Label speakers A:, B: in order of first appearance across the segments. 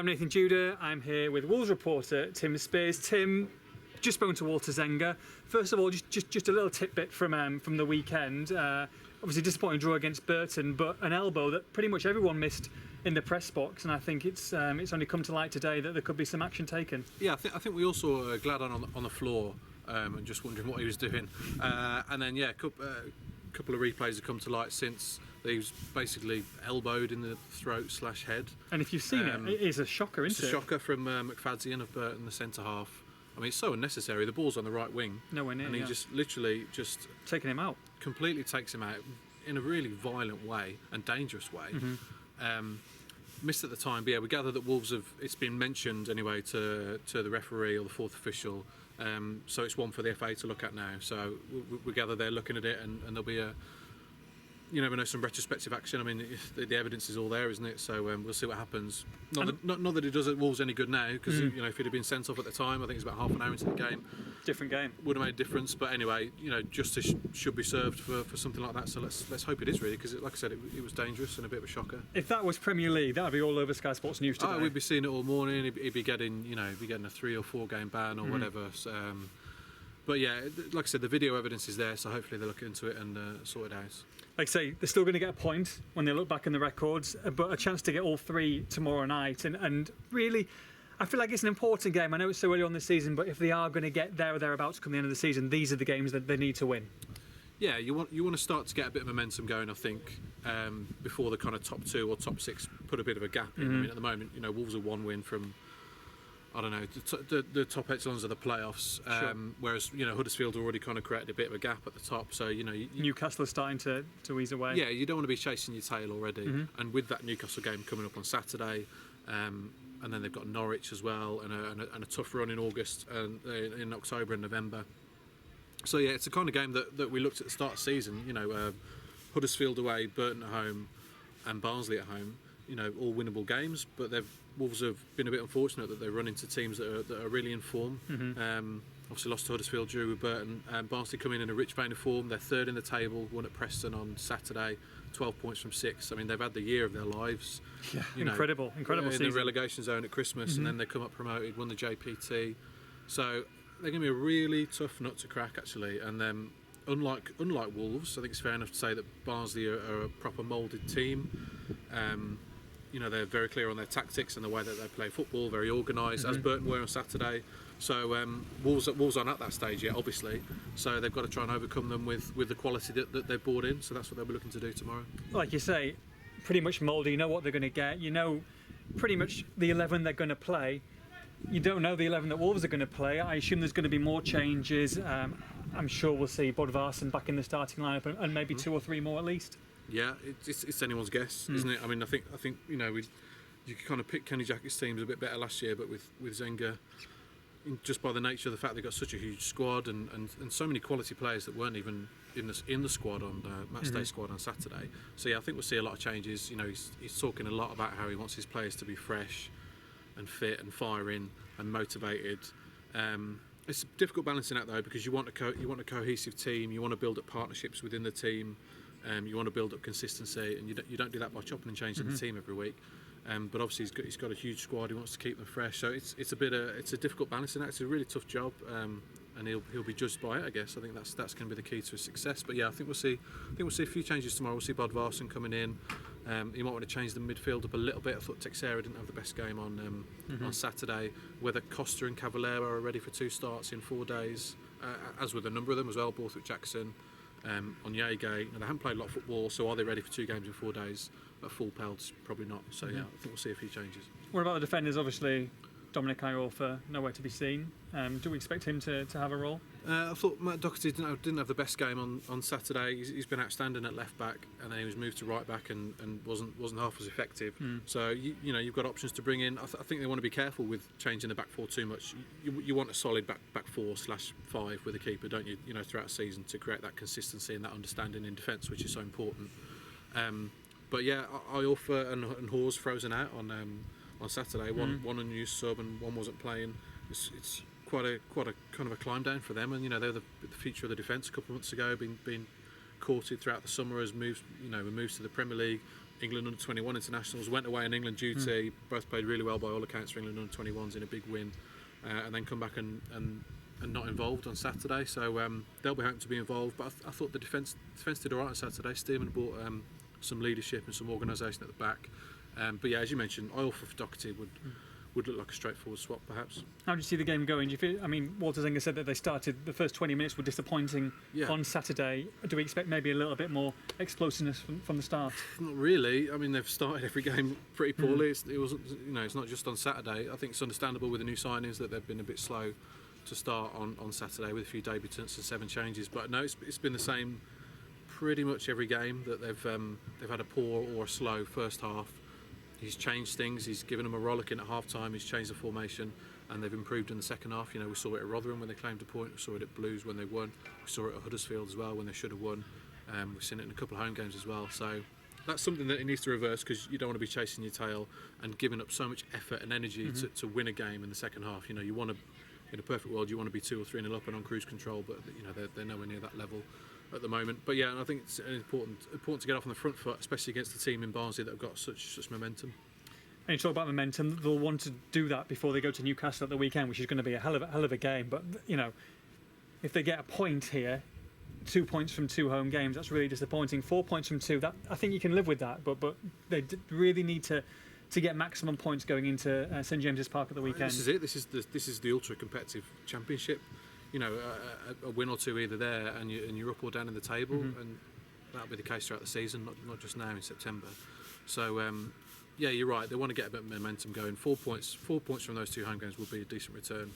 A: I'm Nathan Judah. I'm here with Wolves reporter Tim Spears. Tim, just spoken to Walter Zenga. First of all, just a little tidbit from the weekend. Obviously disappointing draw against Burton, but an elbow that pretty much everyone missed in the press box, and I think it's only come to light today that there could be some action taken.
B: Yeah, I think we all saw Glad on the floor and just wondering what he was doing, and then a couple of replays have come to light since. He was basically elbowed in the throat/head.
A: And if you've seen it is a shocker, isn't it?
B: It's a shocker from McFadzean of Burton, the centre half. I mean, it's so unnecessary. The ball's on the right wing,
A: nowhere near,
B: and he just literally
A: taking him out,
B: completely takes him out in a really violent way and dangerous way. Missed at the time, but yeah, we gather that Wolves have. It's been mentioned anyway to the referee or the fourth official, so it's one for the FA to look at now. So we gather they're looking at it, and there'll be some retrospective action. I mean, the evidence is all there, isn't it? So we'll see what happens. Not that it does Wolves any good now, because if he'd have been sent off at the time, I think it's about half an hour into the game.
A: Different game.
B: Would have made a difference, but anyway, justice should be served for something like that. So let's hope it is really, because like I said, it was dangerous and a bit of a shocker.
A: If that was Premier League, that would be all over Sky Sports News today.
B: Oh, we'd be seeing it all morning. He'd be getting a 3 or 4 game ban or whatever. So, but yeah, like I said, the video evidence is there, so hopefully they'll look into it and sort it out.
A: Like I say, they're still going to get a point when they look back in the records, but a chance to get all 3 tomorrow night. And really, I feel like it's an important game. I know it's so early on this season, but if they are going to get there or thereabouts come the end of the season, these are the games that they need to win.
B: Yeah, you want to start to get a bit of momentum going, I think, before the kind of top 2 or top 6 put a bit of a gap in. I mean, at the moment, Wolves are 1 win from, I don't know, the top echelons of the playoffs, whereas Huddersfield already kind of created a bit of a gap at the top. So
A: Newcastle are starting to ease away.
B: Yeah, you don't want to be chasing your tail already. And with that Newcastle game coming up on Saturday, and then they've got Norwich as well, and a tough run in August and in October and November. So yeah, it's the kind of game that we looked at the start of the season. Huddersfield away, Burton at home, and Barnsley at home. All winnable games, but Wolves have been a bit unfortunate that they run into teams that are really in form. Obviously lost to Huddersfield, drew with Burton. Barnsley come in a rich vein of form. They're 3rd in the table, won at Preston on Saturday, 12 points from 6. I mean, they've had the year of their lives.
A: Yeah, incredible season.
B: In the relegation zone at Christmas, and then they come up promoted, won the JPT. So they're going to be a really tough nut to crack, actually. And unlike Wolves, I think it's fair enough to say that Barnsley are a proper moulded team. They're very clear on their tactics and the way that they play football, very organised, as Burton were on Saturday. So Wolves aren't at that stage yet, obviously. So they've got to try and overcome them with the quality that they've brought in. So that's what they'll be looking to do tomorrow.
A: Like you say, pretty much mouldy. You know what they're going to get. You know pretty much the 11 they're going to play. You don't know the 11 that Wolves are going to play. I assume there's going to be more changes. I'm sure we'll see Bodvarsson back in the starting lineup and maybe 2 or 3 more at least.
B: Yeah, it's anyone's guess, isn't it? I mean, I think you could kind of pick Kenny Jackett's teams a bit better last year, but with Zenga, just by the nature of the fact they've got such a huge squad and so many quality players that weren't even in the squad on matchday squad on Saturday. So yeah, I think we'll see a lot of changes. He's talking a lot about how he wants his players to be fresh and fit and firing and motivated. It's a difficult balancing act though, because you want a cohesive team. You want to build up partnerships within the team. You want to build up consistency, and you don't do that by chopping and changing the team every week. But obviously he's got a huge squad. He wants to keep them fresh, so it's a difficult balancing act. It's a really tough job, and he'll be judged by it, I guess. I think that's going to be the key to his success. But yeah, I think we'll see a few changes tomorrow. We'll see Bodvarsson coming in. He might want to change the midfield up a little bit. I thought Teixeira didn't have the best game on Saturday. Whether Costa and Cavallero are ready for 2 starts in 4 days, as with a number of them as well, Borthwick Jackson. On Yagate, they haven't played a lot of football, so are they ready for 2 games in 4 days? At full pelts, probably not. So yeah, I think we'll see a few changes.
A: What about the defenders? Obviously, Dominic Iorfa nowhere to be seen. Do we expect him to have a role?
B: I thought Matt Doherty didn't have the best game on Saturday. He's been outstanding at left back, and then he was moved to right back and wasn't half as effective. So you've got options to bring in. I think they want to be careful with changing the back 4 too much. You want a solid back 4/5 with a keeper, don't you? Throughout the season, to create that consistency and that understanding in defence, which is so important. But yeah, Iorfa and Hawes frozen out on Saturday. One unused sub and one wasn't playing. It's quite a kind of a climb down for them. And they were the feature of the defence a couple of months ago. Been courted throughout the summer as moves to the Premier League. England under-21 internationals, went away on England duty, both played really well by all accounts for England under-21s in a big win, and then come back and not involved on Saturday. So they'll be hoping to be involved. But I thought the defence did all right on Saturday. Stearman brought some leadership and some organisation at the back. But yeah, as you mentioned, Oil for Doherty would look like a straightforward swap, perhaps.
A: How do you see the game going? Do you feel, I mean, Walter Zenga said that they started the first 20 minutes were disappointing on Saturday. Do we expect maybe a little bit more explosiveness from the start?
B: Not really. I mean, they've started every game pretty poorly. It wasn't, it's not just on Saturday. I think it's understandable with the new signings that they've been a bit slow to start on Saturday with a few debutants and 7 changes. But no, it's been the same pretty much every game that they've had a poor or a slow first half. He's changed things. He's given them a rollicking at half time. He's changed the formation, and they've improved in the second half. We saw it at Rotherham when they claimed a point. We saw it at Blues when they won. We saw it at Huddersfield as well when they should have won. We've seen it in a couple of home games as well. So that's something that he needs to reverse, because you don't want to be chasing your tail and giving up so much effort and energy to win a game in the second half. You want to, in a perfect world, you want to be 2 or 3-0 up and on cruise control, but they're nowhere near that level at the moment. But yeah, I think it's important to get off on the front foot, especially against the team in Barnsley that have got such momentum.
A: And you talk about momentum, they'll want to do that before they go to Newcastle at the weekend, which is going to be a hell of a game. But if they get a point here, 2 points from 2 home games, that's really disappointing. 4 points from 2, that I think you can live with that. But they really need to get maximum points going into St James's Park at the weekend.
B: This is it. This is the ultra competitive championship. A win or 2 either there, and you're up or down in the table, and that'll be the case throughout the season, not just now in September. So yeah, you're right. They want to get a bit of momentum going. 4 points from those 2 home games would be a decent return.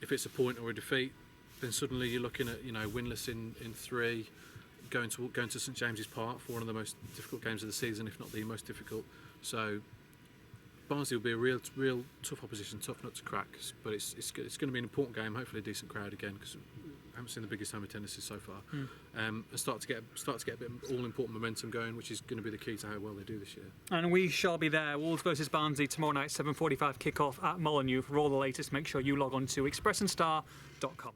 B: If it's a point or a defeat, then suddenly you're looking at winless in 3, going to St James's Park for one of the most difficult games of the season, if not the most difficult. So Barnsley will be a real tough opposition, tough nut to crack. But it's going to be an important game. Hopefully a decent crowd again, because I haven't seen the biggest home attendances so far. And start to get a bit of all important momentum going, which is going to be the key to how well they do this year.
A: And we shall be there. Wolves versus Barnsley tomorrow night, 7:45 kickoff at Molineux. For all the latest, make sure you log on to expressandstar.com.